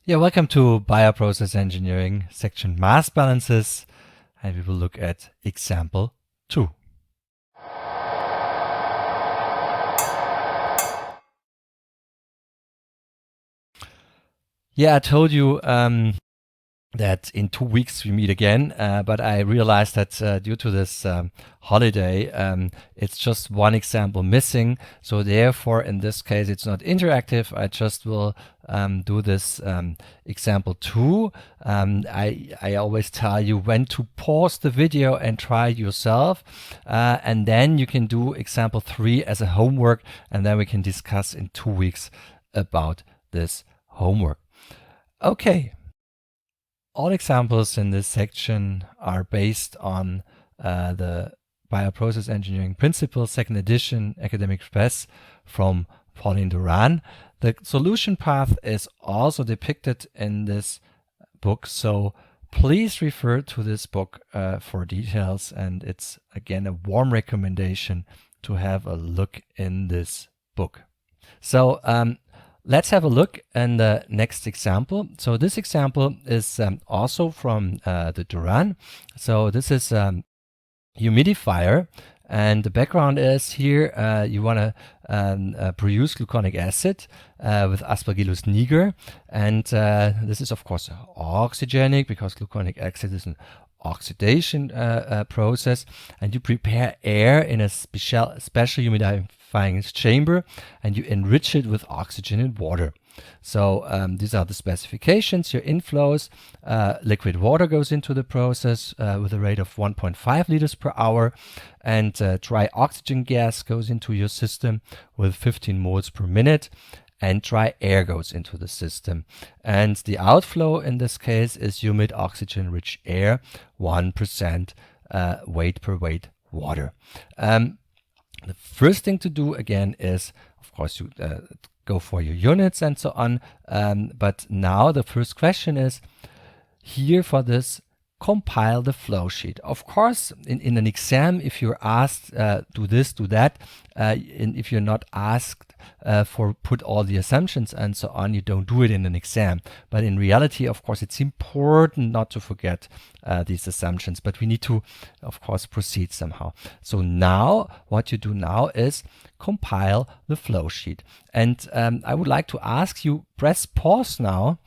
Yeah, welcome to Bioprocess Engineering section mass balances, and we will look at example 2. Yeah, I told you that in 2 weeks we meet again, but I realized that due to this holiday, it's just one example missing. So therefore, in this case, it's not interactive. I just will do this example 2. I always tell you when to pause the video and try yourself, and then you can do example 3 as a homework, and then we can discuss in 2 weeks about this homework. Okay. All examples in this section are based on the Bioprocess Engineering Principles, 2nd edition, Academic Press from Pauline Doran. The solution path is also depicted in this book, so please refer to this book for details, and it's again a warm recommendation to have a look in this book. So let's have a look in the next example. So this example is also from the Doran. So this is humidifier, and the background is here you want to produce gluconic acid with Aspergillus niger, and this is of course oxygenic because gluconic acid is an oxidation process, and you prepare air in a special humidifying chamber and you enrich it with oxygen and water. So these are the specifications. Your inflows, liquid water goes into the process with a rate of 1.5 liters per hour, and dry oxygen gas goes into your system with 15 moles per minute, and dry air goes into the system. And the outflow in this case is humid oxygen-rich air, 1% weight per weight water. The first thing to do again is, of course, you go for your units and so on. But now the first question is here for this, compile the flow sheet. Of course, in an exam, if you're asked do this, do that, and if you're not asked for put all the assumptions and so on, you don't do it in an exam. But in reality, of course, it's important not to forget these assumptions, but we need to, of course, proceed somehow. So now what you do now is compile the flow sheet. And I would like to ask you, press pause now,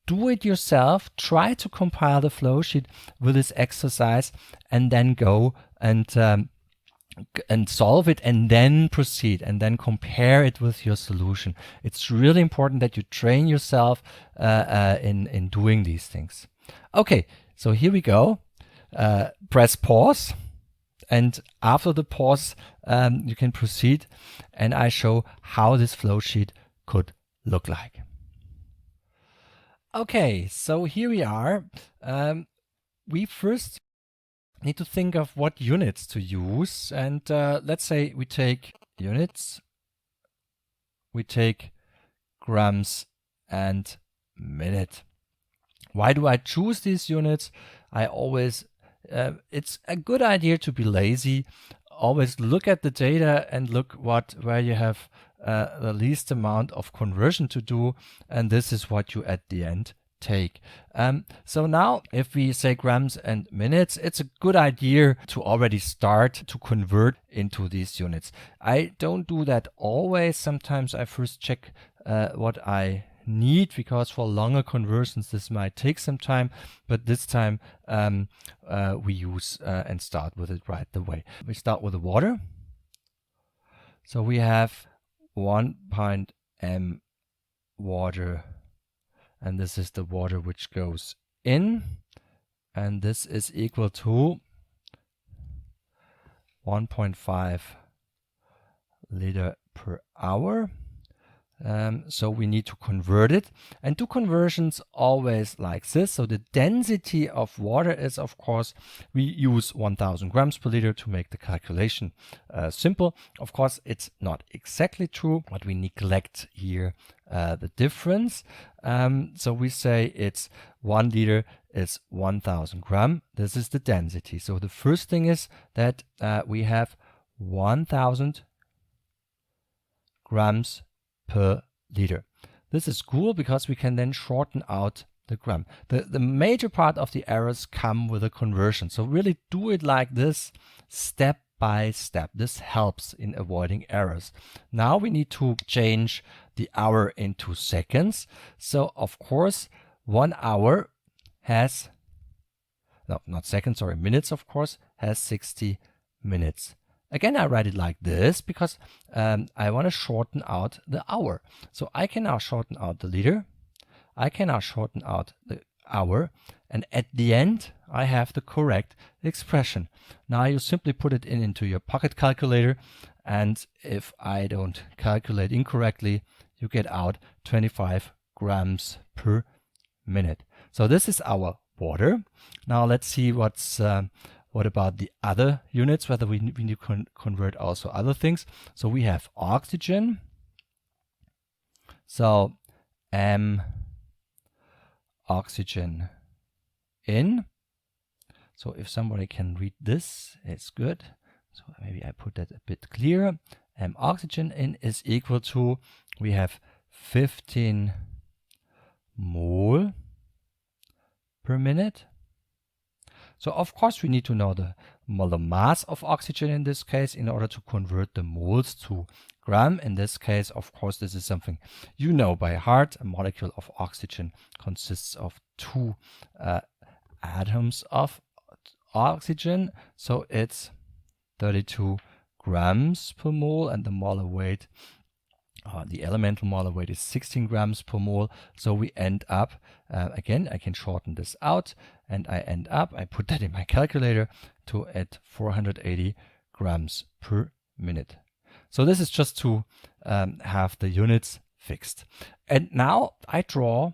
do it yourself, try to compile the flow sheet with this exercise, and then go and solve it, and then proceed, and then compare it with your solution. It's really important that you train yourself in doing these things. Okay, so here we go. Press pause, and after the pause, you can proceed, and I show how this flow sheet could look like. Okay, so here we are. We first need to think of what units to use, and let's say we take units, we take grams and minute. Why do I choose these units? I always, it's a good idea to be lazy. Always look at the data and look where you have the least amount of conversion to do, and this is what you at the end take. So now if we say grams and minutes, it's a good idea to already start to convert into these units. I don't do that always. Sometimes I first check what I need, because for longer conversions this might take some time, but this time we use and start with it right away. We start with the water. So we have 1 pint m water, and this is the water which goes in, and this is equal to 1.5 liter per hour. So we need to convert it, and do conversions always like this. So the density of water is, of course, we use 1000 grams per liter to make the calculation simple. Of course, it's not exactly true, but we neglect here the difference. So we say it's 1 liter is 1000 gram. This is the density. So the first thing is that we have 1000 grams per liter. this is cool because we can then shorten out the gram. The major part of the errors come with the conversion. So really do it like this, step by step. This helps in avoiding errors. Now we need to change the hour into seconds. So of course, 1 hour has, no, not seconds, sorry, minutes, of course, has 60 minutes. Again, I write it like this because I want to shorten out the hour. So I can now shorten out the liter. I can now shorten out the hour. And at the end, I have the correct expression. Now you simply put it into your pocket calculator. And if I don't calculate incorrectly, you get out 25 grams per minute. So this is our water. Now let's see what about the other units, whether we need to convert also other things. So we have oxygen. So oxygen in. So if somebody can read this, it's good. So maybe I put that a bit clearer. Oxygen in is equal to, we have 15 mole per minute. So of course we need to know the molar mass of oxygen in this case in order to convert the moles to gram. In this case, of course, this is something you know by heart. A molecule of oxygen consists of 2 atoms of oxygen. So it's 32 grams per mole, and the molar weight, the elemental molar weight, is 16 grams per mole. So we end up, again, I can shorten this out, and I end up, I put that in my calculator, to at 480 grams per minute. So this is just to have the units fixed. And now I draw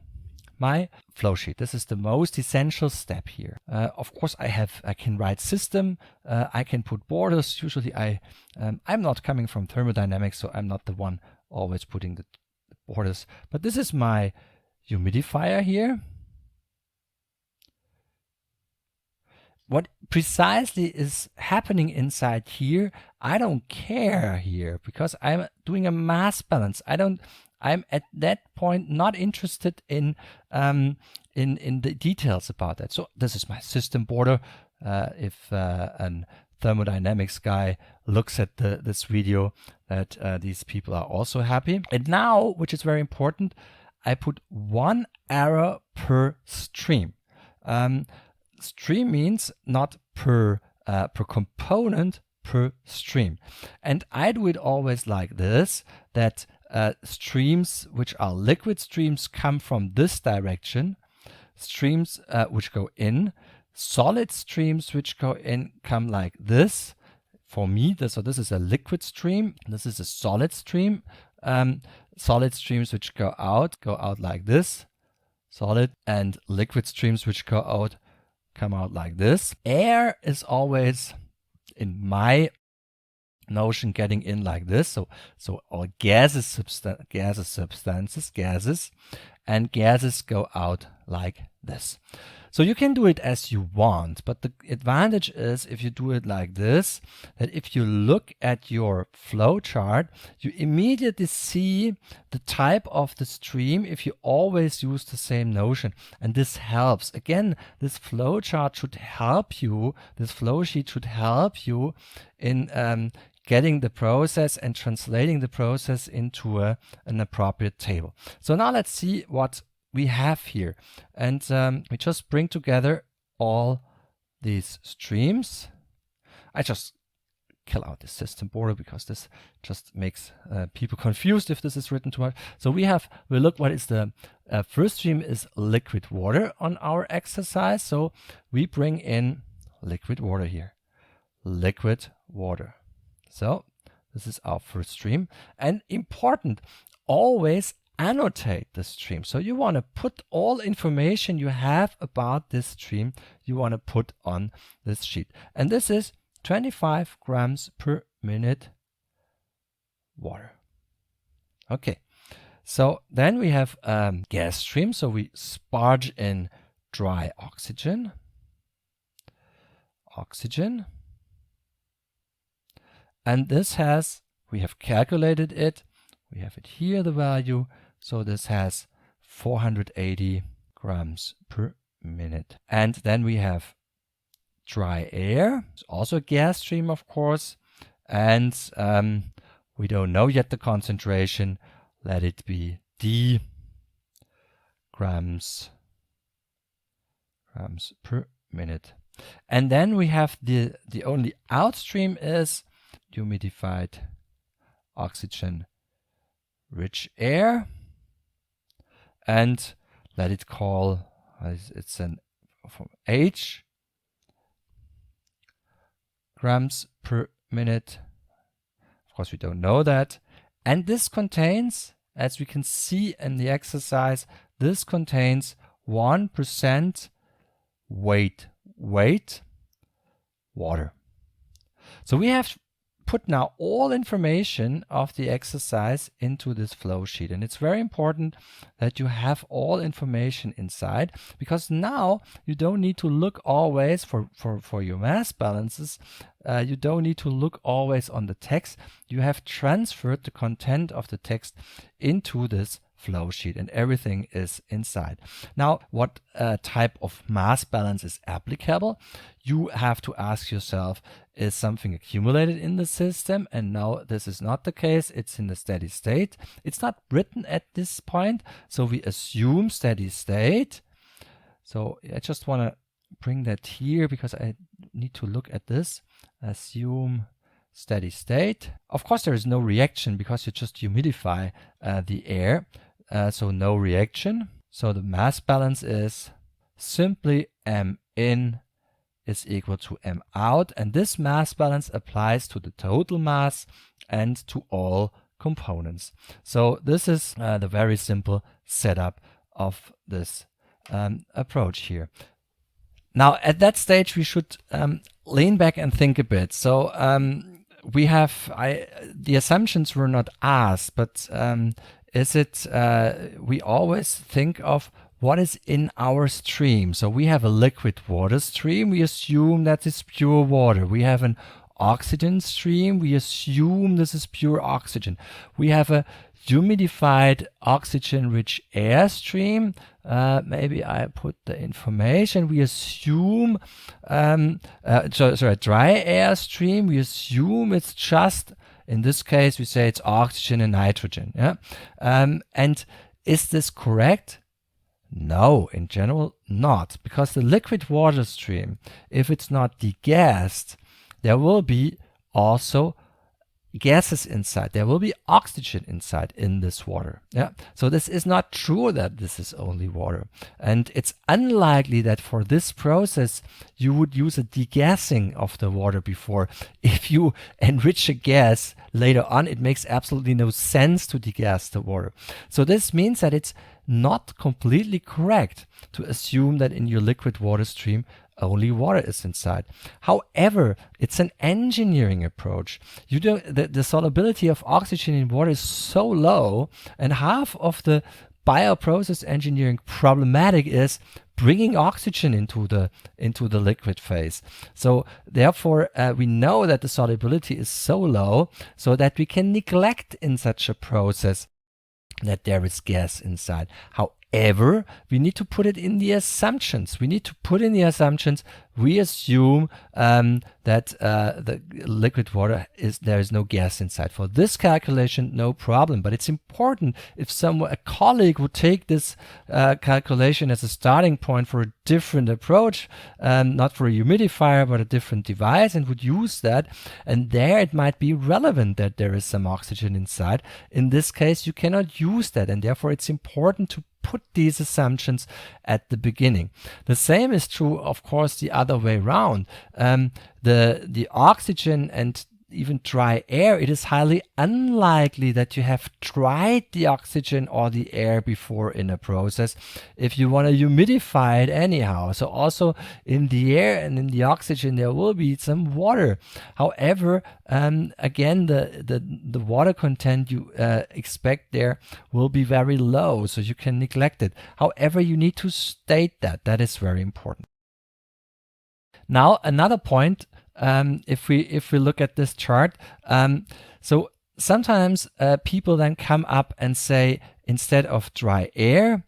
my flow sheet. This is the most essential step here. Of course, I can write system. I can put borders. Usually I'm not coming from thermodynamics, so I'm not the one always putting the borders. But this is my humidifier here. What precisely is happening inside here, I don't care here, because I'm doing a mass balance. I'm at that point not interested in the details about that. So this is my system border. If an thermodynamics guy looks at this video, that these people are also happy. And now, which is very important, I put 1 error per stream. Stream means not per component, per stream. And I do it always like this, that streams which are liquid streams come from this direction, streams which go in, solid streams which go in come like this. For me, so this is a liquid stream, this is a solid stream. Solid streams which go out like this, solid, and liquid streams which go out come out like this. Air is always, in my notion, getting in like this. So all gases, substances, gases, and gases go out like this. So you can do it as you want, but the advantage is, if you do it like this, that if you look at your flow chart, you immediately see the type of the stream if you always use the same notion. And this helps. Again, this flow chart should help you, this flow sheet should help you in getting the process and translating the process into an appropriate table. So now let's see what we have here. And we just bring together all these streams. I just kill out the system border because this just makes people confused if this is written too much. So we look what is the first stream is liquid water on our exercise. So we bring in liquid water here. Liquid water. So this is our first stream. And important, always annotate the stream. So you want to put all information you have about this stream, you want to put on this sheet. And this is 25 grams per minute water. Okay. So then we have gas stream. So we sparge in dry oxygen. And this we have calculated it. We have it here, the value. So this has 480 grams per minute. And then we have dry air. It's also a gas stream, of course. And we don't know yet the concentration. Let it be D grams per minute. And then we have the only outstream is humidified oxygen rich air, and let it call it's an from H grams per minute. Of course, we don't know that. And this contains, as we can see in the exercise, this contains 1% weight water. So we have put now all information of the exercise into this flow sheet, and it's very important that you have all information inside, because now you don't need to look always for your mass balances. You don't need to look always on the text. You have transferred the content of the text into this flow sheet, and everything is inside. Now, what type of mass balance is applicable? You have to ask yourself, is something accumulated in the system? And no, this is not the case. It's in the steady state. It's not written at this point, so we assume steady state. So I just want to bring that here because I need to look at this. Assume steady state. Of course, there is no reaction because you just humidify the air. So no reaction. So the mass balance is simply M in is equal to M out. And this mass balance applies to the total mass and to all components. So this is the very simple setup of this approach here. Now at that stage we should lean back and think a bit. So we have, the assumptions were not asked, but is it, we always think of what is in our stream. So we have a liquid water stream. We assume that is pure water. We have an oxygen stream. We assume this is pure oxygen. We have a humidified oxygen-rich air stream. Maybe I put the information. We assume, a dry air stream. We assume it's just, in this case, we say it's oxygen and nitrogen. Yeah? And is this correct? No, in general, not. Because the liquid water stream, if it's not degassed, there will be also gases inside. There will be oxygen inside in this water. Yeah. So this is not true that this is only water. And it's unlikely that for this process you would use a degassing of the water before. If you enrich a gas later on, it makes absolutely no sense to degas the water. So this means that it's not completely correct to assume that in your liquid water stream only water is inside. However, it's an engineering approach. You don't, the solubility of oxygen in water is so low, and half of the bioprocess engineering problematic is bringing oxygen into the liquid phase. So therefore, we know that the solubility is so low, so that we can neglect in such a process that there is gas inside. However, we need to put it in the assumptions. We need to put in the assumptions. We assume that the liquid water there is no gas inside. For this calculation, no problem. But it's important if a colleague would take this calculation as a starting point for a different approach, not for a humidifier, but a different device, and would use that. And there it might be relevant that there is some oxygen inside. In this case, you cannot use that, and therefore it's important to put these assumptions at the beginning. The same is true, of course, the other way around. The oxygen and even dry air, it is highly unlikely that you have tried the oxygen or the air before in a process if you want to humidify it anyhow. So also in the air and in the oxygen there will be some water. However, again, the water content you expect there will be very low, so you can neglect it. However, you need to state that is very important. Now another point, if we look at this chart, so sometimes people then come up and say, instead of dry air,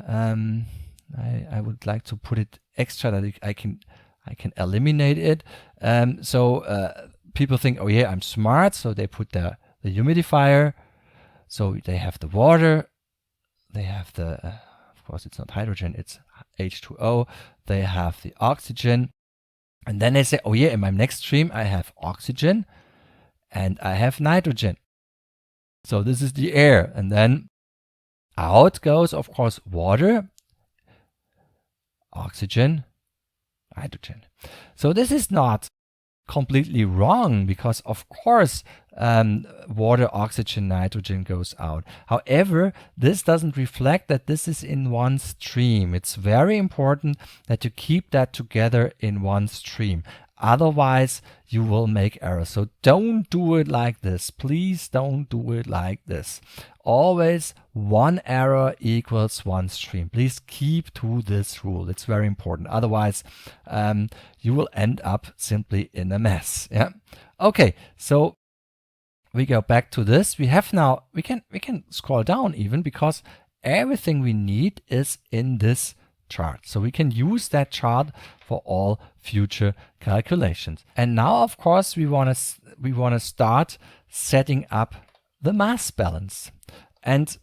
I would like to put it extra that I can eliminate it. So people think, oh yeah, I'm smart, so they put the humidifier. So they have the water, they have the, of course it's not hydrogen, it's H2O, they have the oxygen, and then they say, oh yeah, in my next stream I have oxygen and I have nitrogen. So this is the air, and then out goes, of course, water, oxygen, nitrogen. So this is not completely wrong, because of course water, oxygen, nitrogen goes out. However, this doesn't reflect that this is in one stream. It's very important that you keep that together in one stream. Otherwise, you will make errors. So don't do it like this. Please don't do it like this. Always one error equals one stream. Please keep to this rule. It's very important. Otherwise, you will end up simply in a mess. Yeah. Okay. So we go back to this. We have now, we can scroll down even, because everything we need is in this chart. So we can use that chart for all future calculations. And now, of course, we want to start setting up the mass balance. And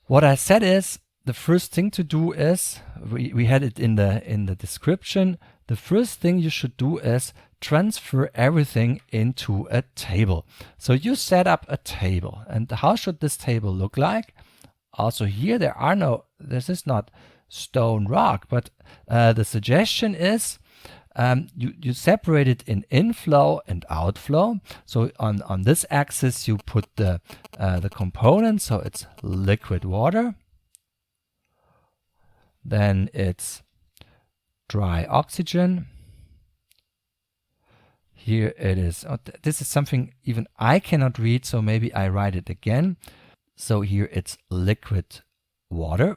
what I said is, the first thing to do is, we had it in the description, the first thing you should do is transfer everything into a table. So you set up a table. And how should this table look like? Also here, this is not stone rock, but the suggestion is you separate it in inflow and outflow. So on this axis you put the components, so it's liquid water, then it's dry oxygen. Here it is. This is something even I cannot read, so maybe I write it again. So here it's liquid water.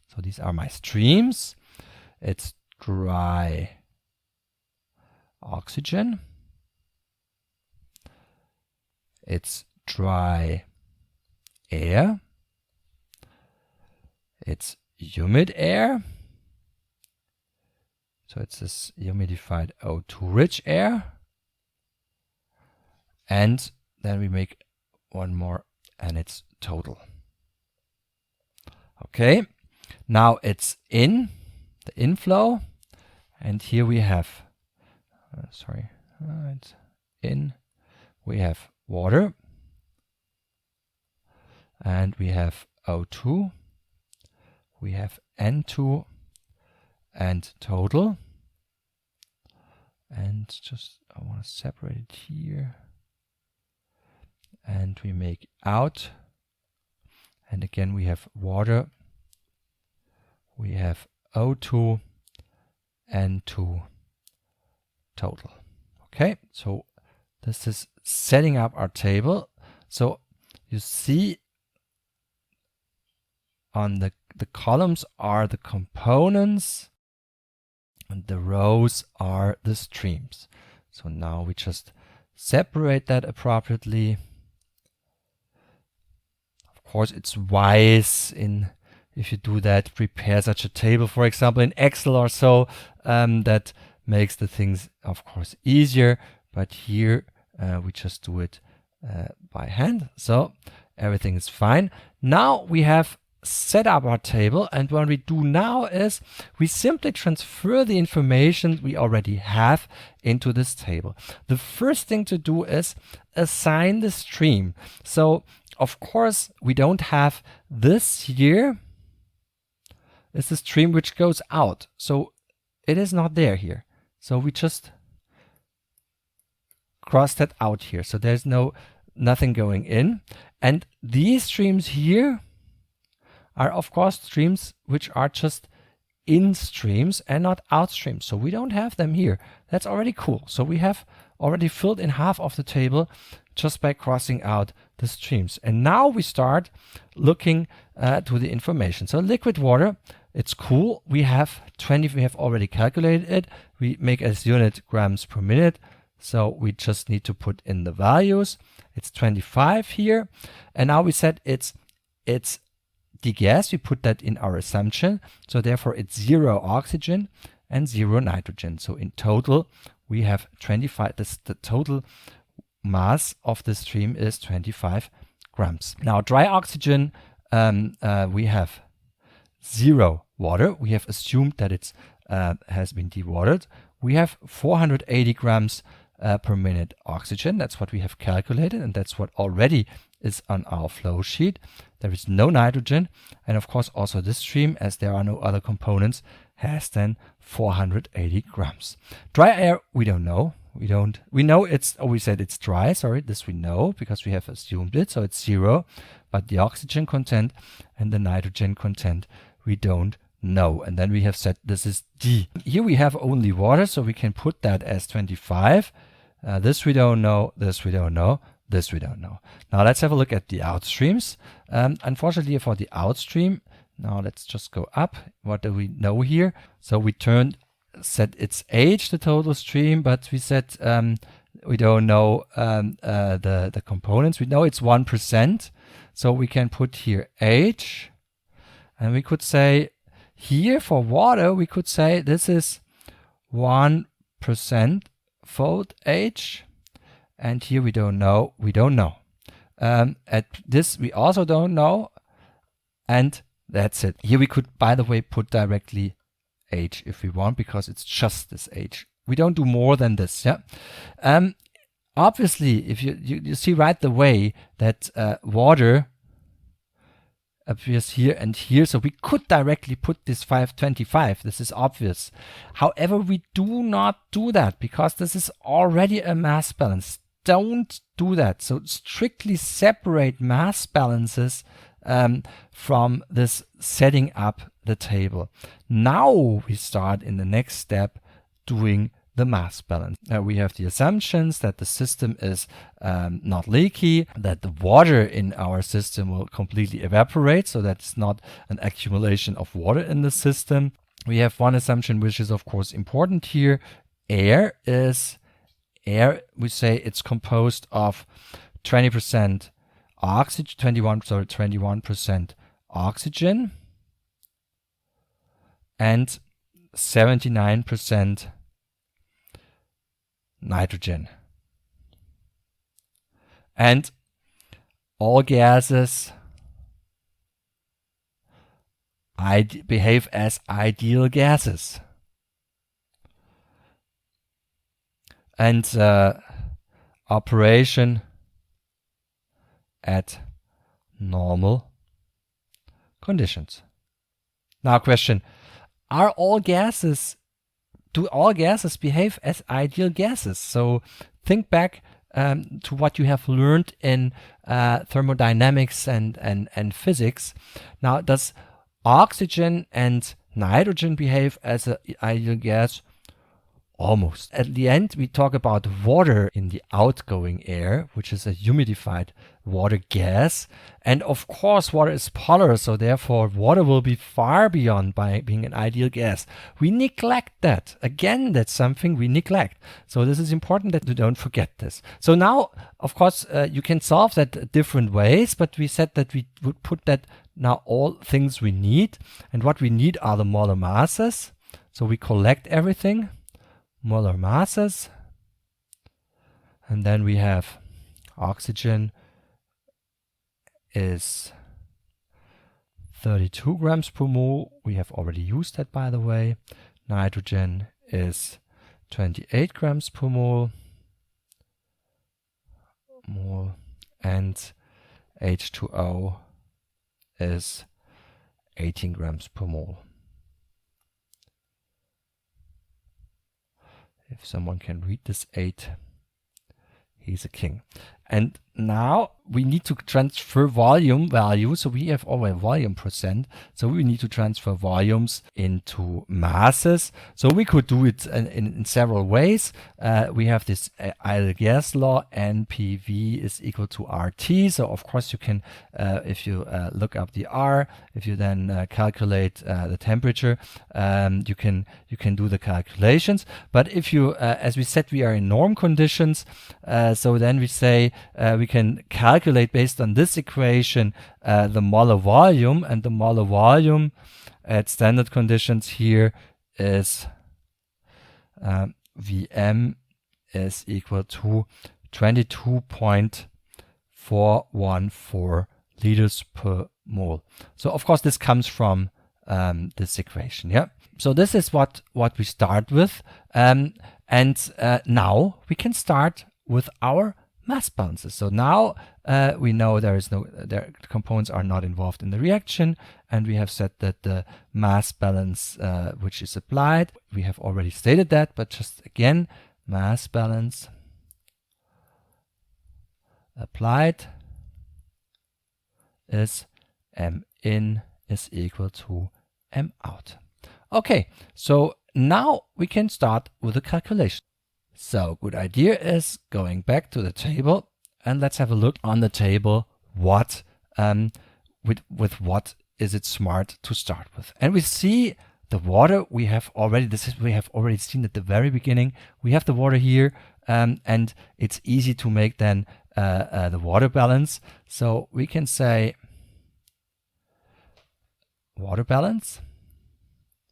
So these are my streams. It's dry oxygen. It's dry air. It's humid air. So it's this humidified O2 rich air. And then we make one more, and it's total. Okay. Now it's in the inflow, and here we have, it's in, we have water, and we have O2, we have N2, and total. And just, I want to separate it here, and we make out, and again we have water, we have O2, N2, total. Okay, so this is setting up our table. So you see on the columns are the components and the rows are the streams. So now we just separate that appropriately. Of course, it's wise if you do that, prepare such a table, for example, in Excel or so. That makes the things, of course, easier. But here we just do it by hand. So everything is fine. Now we have set up our table, and what we do now is we simply transfer the information we already have into this table. The first thing to do is assign the stream. So of course we don't have this here. It's a stream which goes out, so it is not there here. So we just cross that out here. So there's nothing going in. And these streams here are of course streams which are just in streams and not out streams. So we don't have them here. That's already cool. So we have already filled in half of the table just by crossing out the streams. And now we start looking to the information. So liquid water, it's cool. We have 20, we have already calculated it. We make as unit grams per minute. So we just need to put in the values. It's 25 here. And now we said it's the gas. We put that in our assumption. So therefore it's 0 oxygen and 0 nitrogen. So in total we have 25. The total mass of the stream is 25 grams. Now dry oxygen, we have 0 water. We have assumed that it has been dewatered. We have 480 grams per minute oxygen. That's what we have calculated, and that's what already is on our flow sheet. There is no nitrogen, and of course also this stream, as there are no other components, has then 480 grams. Dry air, we don't know. We know it's, we said it's dry, sorry, this we know because we have assumed it, so it's 0, but the oxygen content and the nitrogen content we don't know. And then we have said this is D. Here we have only water, so we can put that as 25. This we don't know, this we don't know, this we don't know. Now let's have a look at the outstreams. Unfortunately for the outstream, now let's just go up. What do we know here? So we said it's H, the total stream, but we said we don't know the components. We know it's 1%, so we can put here H, and we could say here for water, we could say this is 1% fold H, and here we don't know. At this we also don't know, and that's it. Here we could, by the way, put directly H if we want, because it's just this H. We don't do more than this. Yeah. Obviously, if you see right away that water appears here and here, so we could directly put this 525. This is obvious. However, we do not do that because this is already a mass balance. Don't do that. So strictly separate mass balances from this setting up the table. Now we start in the next step doing the mass balance. We have the assumptions that the system is not leaky, that the water in our system will completely evaporate, so that's not an accumulation of water in the system. We have one assumption which is of course important here. Air, we say it's composed of 20% oxygen, 21% oxygen and 79% nitrogen. And all gases behave as ideal gases. And operation at normal conditions. Now question, do all gases behave as ideal gases? So think back to what you have learned in thermodynamics and physics. Now, does oxygen and nitrogen behave as an ideal gas? Almost. At the end, we talk about water in the outgoing air, which is a humidified water gas. And of course, water is polar, so therefore water will be far beyond by being an ideal gas. We neglect that. Again, that's something we neglect. So this is important that you don't forget this. So now, of course, you can solve that different ways, but we said that we would put that now all things we need. And what we need are the molar masses. So we collect everything. Molar masses, and then we have oxygen is 32 grams per mole. We have already used that, by the way. Nitrogen is 28 grams per mole, and H2O is 18 grams per mole. If someone can read this 8, he's a king. And now we need to transfer volume value. So we have already volume %. So we need to transfer volumes into masses. So we could do it in several ways. We have this ideal gas law, NPV is equal to RT. So of course you can, if you look up the R, if you then calculate the temperature, you can do the calculations. But if you, as we said, we are in norm conditions. So then we say we can calculate based on this equation the molar volume, and the molar volume at standard conditions here is Vm is equal to 22.414 liters per mole. So of course this comes from this equation. Yeah. So this is what we start with, and now we can start with our mass balances. So now we know the components are not involved in the reaction, and we have said that the mass balance which is applied, we have already stated that, but just again, mass balance applied is M in is equal to M out. Okay, so now we can start with the calculation. So good idea is going back to the table, and let's have a look on the table what with what is it smart to start with. And we see the water we have already, we have already seen at the very beginning. We have the water here, and it's easy to make then the water balance. So we can say water balance.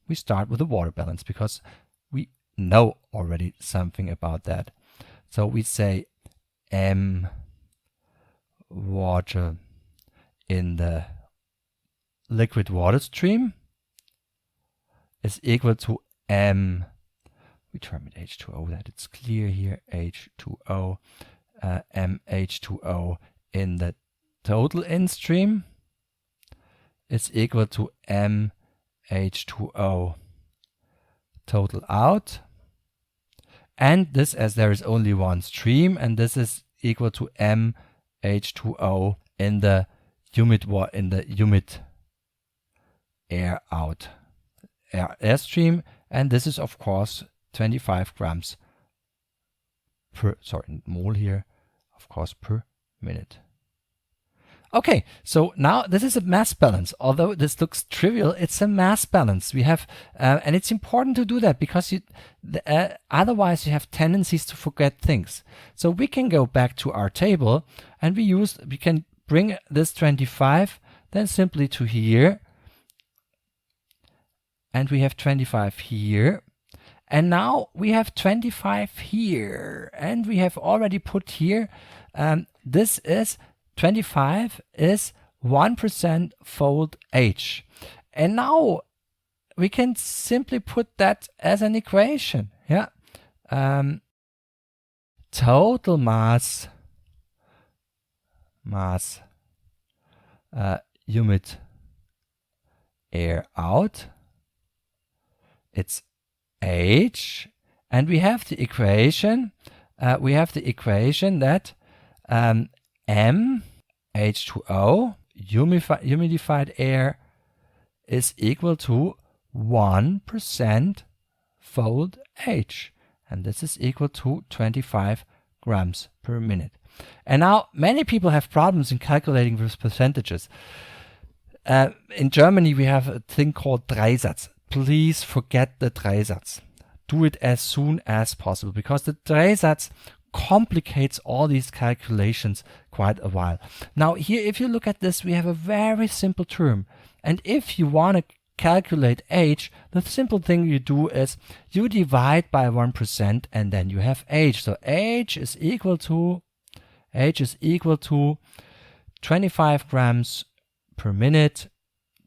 We start with the water balance because we know already something about that. So we say M water in the liquid water stream is equal to M, we term it H2O, that it's clear here, H2O, MH2O in the total in stream is equal to MH2O total out. And this, as there is only one stream, and this is equal to MH2O in the humid air out air stream, and this is of course 25 grams per mole here, of course, per minute. Okay, so now this is a mass balance. Although this looks trivial, it's a mass balance. We have, and it's important to do that because otherwise you have tendencies to forget things. So we can go back to our table, and we can bring this 25 then simply to here, and we have 25 here, and now we have 25 here, and we have already put here, this is 25 is 1% fold H. And now we can simply put that as an equation. Yeah. Total mass humid air out. It's H. And we have the equation. That M H2O humidified air is equal to 1% fold H, and this is equal to 25 grams per minute. And now many people have problems in calculating with percentages. In Germany we have a thing called Dreisatz. Please forget the Dreisatz. Do it as soon as possible, because the Dreisatz complicates all these calculations quite a while. Now here, if you look at this, we have a very simple term, and if you want to calculate H, the simple thing you do is you divide by 1% and then you have H. So H is equal to 25 grams per minute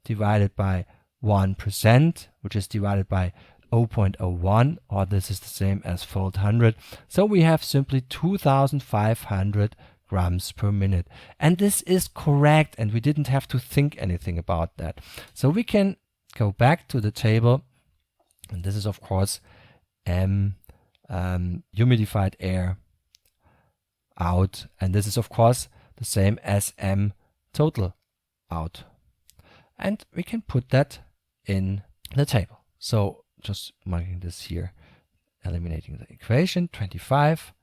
divided by 1%, which is divided by 0.01, or this is the same as fold 100. So we have simply 2,500 grams per minute. And this is correct, and we didn't have to think anything about that. So we can go back to the table, and this is of course humidified air out. And this is, of course, the same as m total out. And we can put that in the table. So just marking this here, eliminating the equation, 25,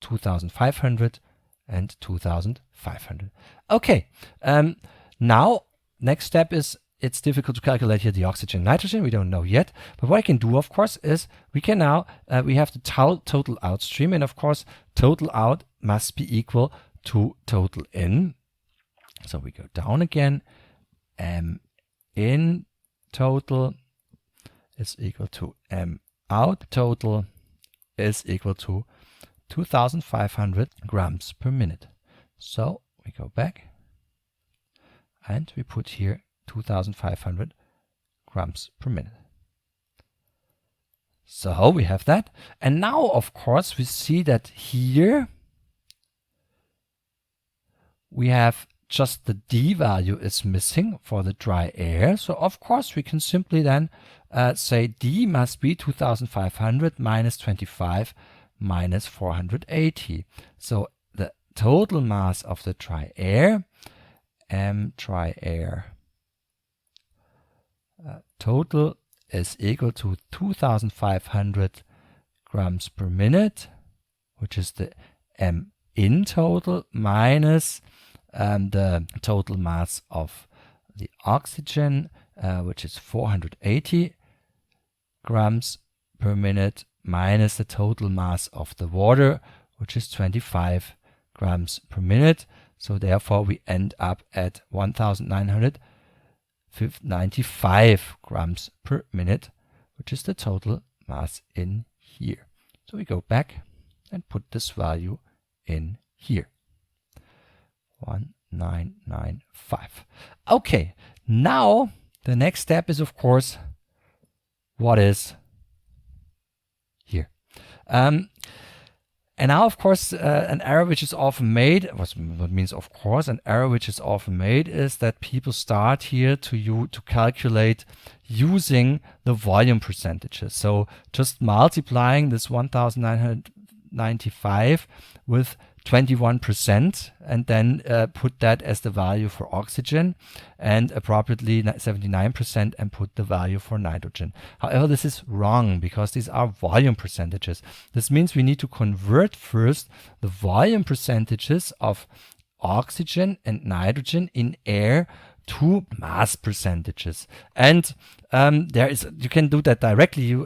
2,500 and 2,500. Okay, now next step is, it's difficult to calculate here the oxygen nitrogen, we don't know yet, but what I can do, of course, is we can now, we have the total out stream, and of course total out must be equal to total in. So we go down again, m in total is equal to m out total is equal to 2,500 grams per minute. So we go back and we put here 2,500 grams per minute. So we have that. And now, of course, we see that here we have just the D value is missing for the dry air. So of course we can simply then say D must be 2,500 minus 25 minus 480. So the total mass of the dry air, dry air total is equal to 2,500 grams per minute, which is the m in total, minus the total mass of the oxygen, which is 480 grams per minute, minus the total mass of the water, which is 25 grams per minute. So therefore we end up at 1,995 grams per minute, which is the total mass in here. So we go back and put this value in here. 1,995. Okay, now the next step is, of course, what is here. And now, of course, an error which is often made, what means, of course, an error which is often made is that people start here to calculate using the volume percentages. So just multiplying this 1,995 with 21% and then put that as the value for oxygen, and appropriately 79% and put the value for nitrogen. However, this is wrong because these are volume percentages. This means we need to convert first the volume percentages of oxygen and nitrogen in air to mass percentages. And you can do that directly. You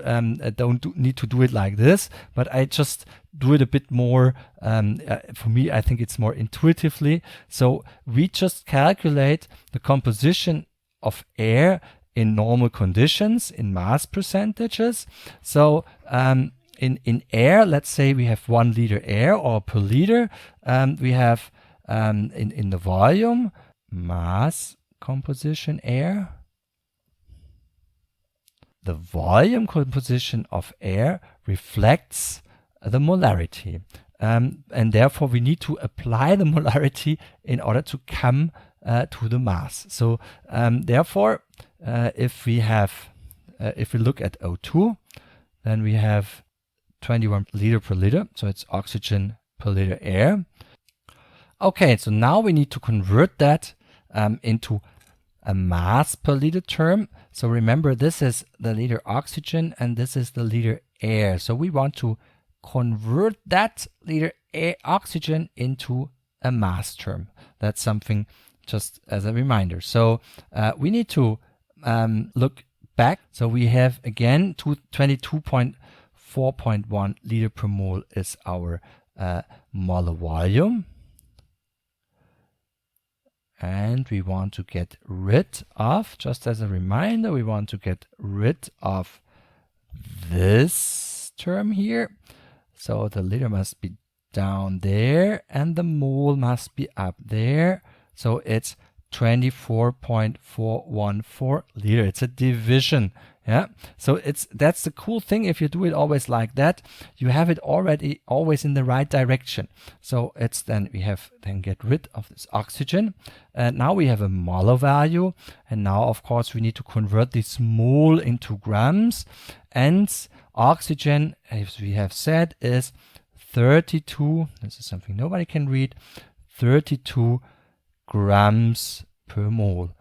don't need to do it like this, but I just do it a bit more, for me, I think it's more intuitively. So we just calculate the composition of air in normal conditions in mass percentages. So in air, let's say we have 1 liter air, or per liter, we have in the volume mass composition air. The volume composition of air reflects the molarity, and therefore we need to apply the molarity in order to come to the mass. So therefore, if we look at O2, then we have 21 liter per liter, so it's oxygen per liter air. Okay, so now we need to convert that into a mass per liter term. So remember, this is the liter oxygen and this is the liter air. So we want to convert that liter oxygen into a mass term. That's something just as a reminder. So we need to look back. So we have again 22.4.1 liter per mole is our molar volume. And we want to get rid of, just as a reminder, we want to get rid of this term here. So the liter must be down there and the mole must be up there. So it's 24.414 liter. It's a division Yeah, so that's the cool thing. If you do it always like that, you have it already always in the right direction. So it's then we have then get rid of this oxygen, and now we have a molar value, and now of course we need to convert this mole into grams, and oxygen, as we have said, is 32. This is something nobody can read. 32 grams per mole.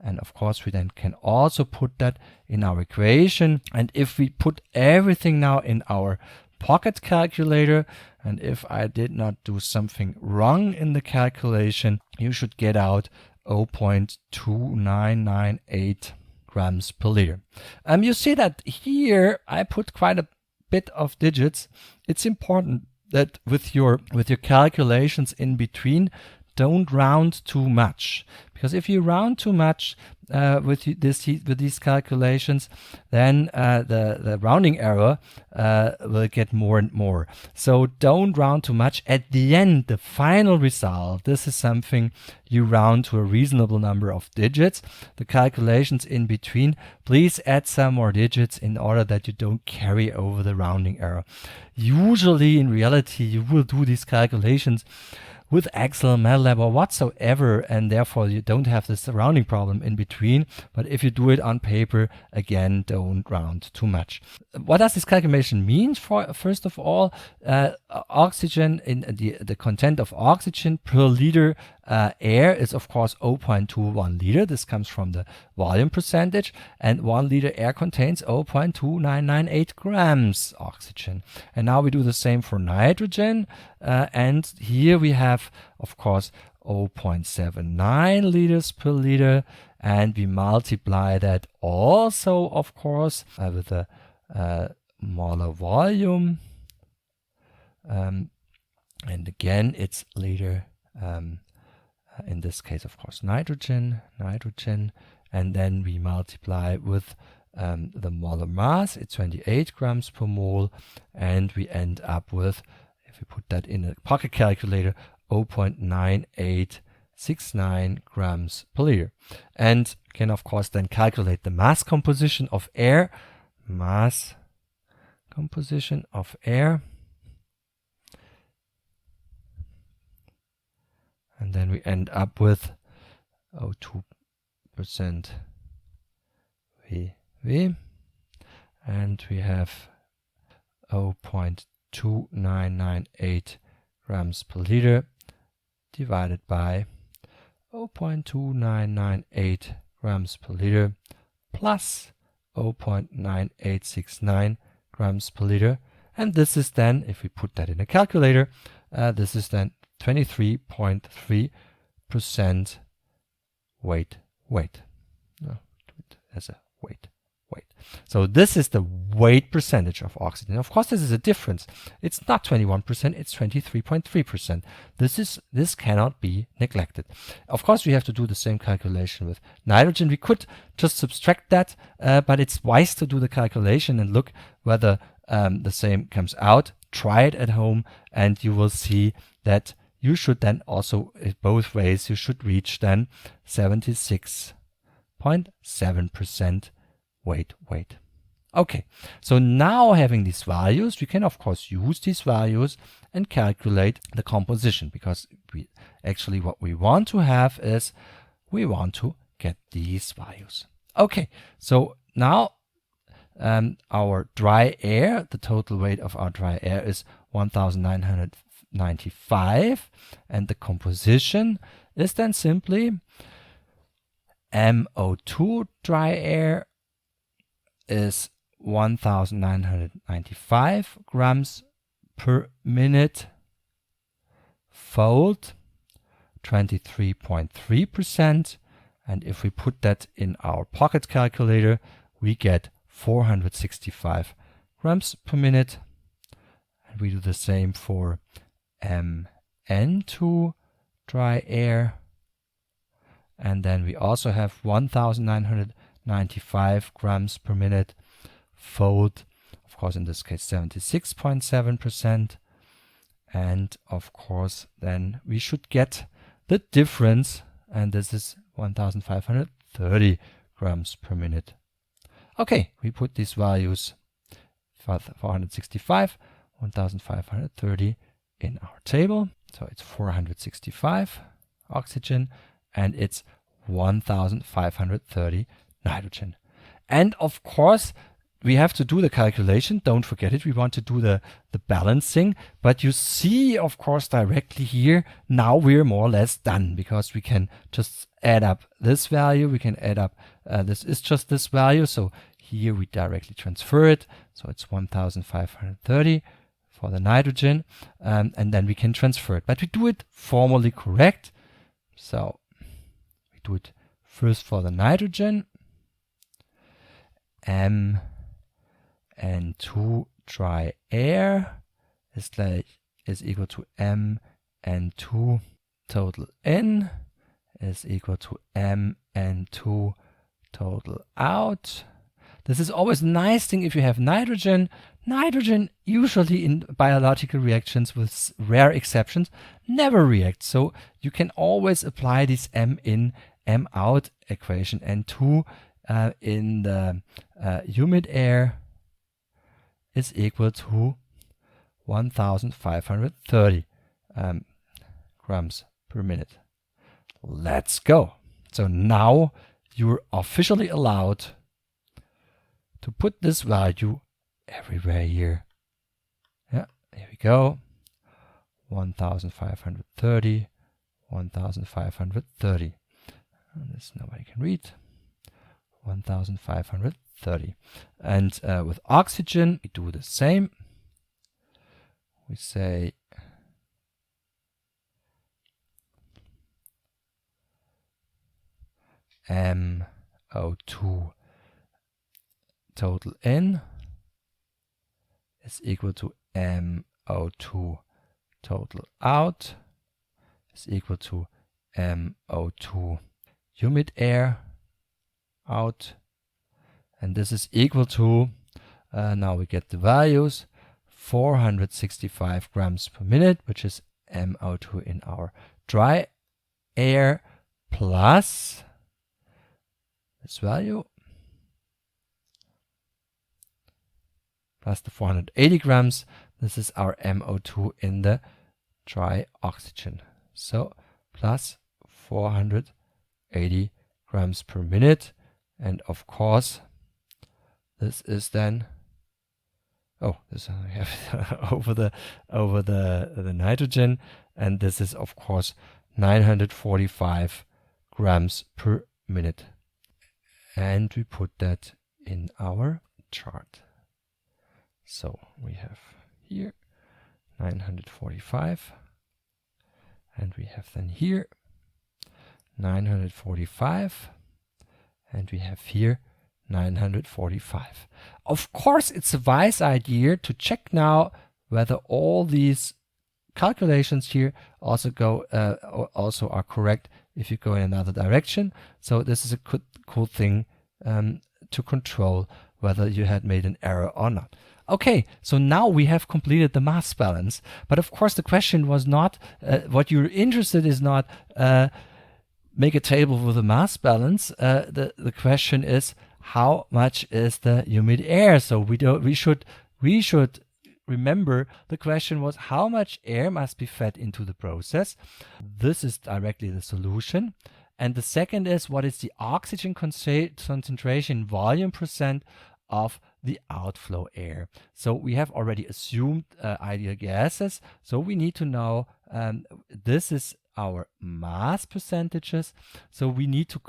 And of course, we then can also put that in our equation. And if we put everything now in our pocket calculator, and if I did not do something wrong in the calculation, you should get out 0.2998 grams per liter. You see that here I put quite a bit of digits. It's important that with your calculations in between, don't round too much, because if you round too much with these calculations, then the rounding error will get more and more. So don't round too much. At the end, the final result, this is something you round to a reasonable number of digits. The calculations in between, please add some more digits in order that you don't carry over the rounding error. Usually, in reality, you will do these calculations with Excel, MATLAB, or whatsoever, and therefore you don't have this rounding problem in between. But if you do it on paper, again, don't round too much. What does this calculation mean? First of all, oxygen, in the content of oxygen per liter air is of course 0.21 liter. This comes from the volume percentage, and 1 liter air contains 0.2998 grams oxygen. And now we do the same for nitrogen, and here we have of course 0.79 liters per liter, and we multiply that also of course with the molar volume, and again it's liter, in this case of course nitrogen, and then we multiply with the molar mass. It's 28 grams per mole, and we end up with, if we put that in a pocket calculator, 0.9869 grams per liter. And can of course then calculate the mass composition of air, and then we end up with 0.2% VV, and we have 0.2998 grams per liter divided by 0.2998 grams per liter plus 0.9869 grams per liter. And this is then, if we put that in a calculator, this is then 23.3% weight. As a weight. So this is the weight percentage of oxygen. Of course, this is a difference. It's not 21%, it's 23.3%. This cannot be neglected. Of course, we have to do the same calculation with nitrogen. We could just subtract that, but it's wise to do the calculation and look whether the same comes out. Try it at home, and you will see that you should then also, both ways, you should reach then 76.7% weight. Okay, so now having these values, we can of course use these values and calculate the composition, because what we want to have is we want to get these values. Okay, so now our dry air, the total weight of our dry air is 1995, and the composition is then simply MO2 dry air is 1995 grams per minute fold 23.3%, and if we put that in our pocket calculator, we get 465 grams per minute. And we do the same for MN2 dry air, and then we also have 1995 grams per minute fold, of course in this case 76.7%, and of course then we should get the difference, and this is 1530 grams per minute. Okay, we put these values 465, 1530 in our table. So it's 465 oxygen and it's 1530 nitrogen. And of course, we have to do the calculation. Don't forget it. We want to do the balancing. But you see, of course, directly here, now we're more or less done because we can just add up this value. We can add up, this is just this value. So here we directly transfer it. So it's 1530 for the nitrogen. And then we can transfer it. But we do it formally correct. So we do it first for the nitrogen. N2 dry air is equal to Mn2 total in is equal to Mn2 total out. This is always a nice thing if you have nitrogen. Nitrogen usually in biological reactions, with rare exceptions, never reacts. So you can always apply this M in, M out equation. N2 in the humid air is equal to 1530 grams per minute. Let's go. So now you're officially allowed to put this value everywhere here. Yeah, here we go. 1530, 1530. And this nobody can read. 1530. And with oxygen, we do the same. We say MO2 total in is equal to MO2 total out is equal to MO2 humid air out, and this is equal to, now we get the values, 465 grams per minute, which is MO2 in our dry air, plus this value, plus the 480 grams. This is our MO2 in the dry oxygen. So plus 480 grams per minute. And of course, this is then, this I have over the nitrogen, and this is of course 945 grams per minute. And we put that in our chart. So we have here 945, and we have then here 945, and we have here 945. Of course, it's a wise idea to check now whether all these calculations here also are correct if you go in another direction. So this is a cool thing to control whether you had made an error or not. Okay, so now we have completed the mass balance. But of course, the question was not, what you're interested is not make a table with a mass balance. The question is, how much is the humid air? So we should remember the question was how much air must be fed into the process. This is directly the solution. And the second is, what is the oxygen concentration volume percent of the outflow air? So we have already assumed ideal gases. So we need to know, this is our mass percentages. So we need to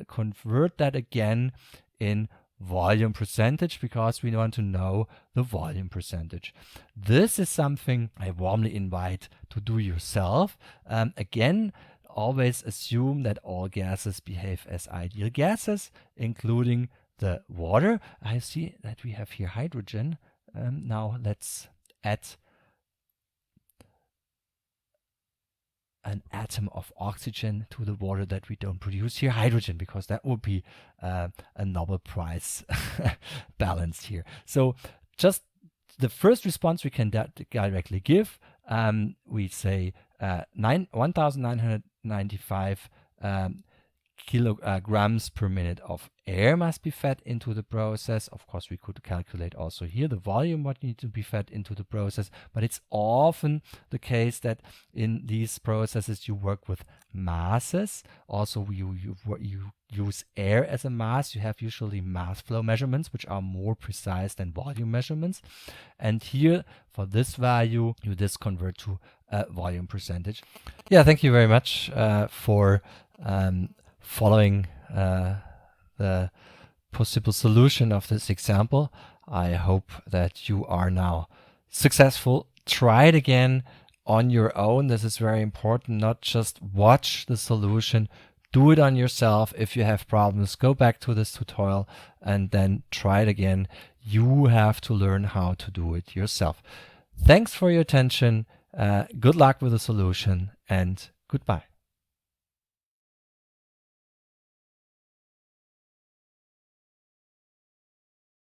convert that again in volume percentage, because we want to know the volume percentage. This is something I warmly invite to do yourself. Again, always assume that all gases behave as ideal gases, including the water. I see that we have here hydrogen. Now let's add an atom of oxygen to the water that we don't produce here, hydrogen, because that would be a Nobel Prize balance here. So just the first response we can directly give, we say 1995 kilograms per minute of air must be fed into the process. Of course, we could calculate also here the volume what needs to be fed into the process, but it's often the case that in these processes you work with masses. Also, you use air as a mass. You have usually mass flow measurements, which are more precise than volume measurements. And here, for this value, you just convert to volume percentage. Yeah, thank you very much for following the possible solution of this example. I hope that you are now successful. Try it again on your own. This is very important. Not just watch the solution. Do it on yourself. If you have problems, go back to this tutorial and then try it again. You have to learn how to do it yourself. Thanks for your attention. Good luck with the solution and goodbye.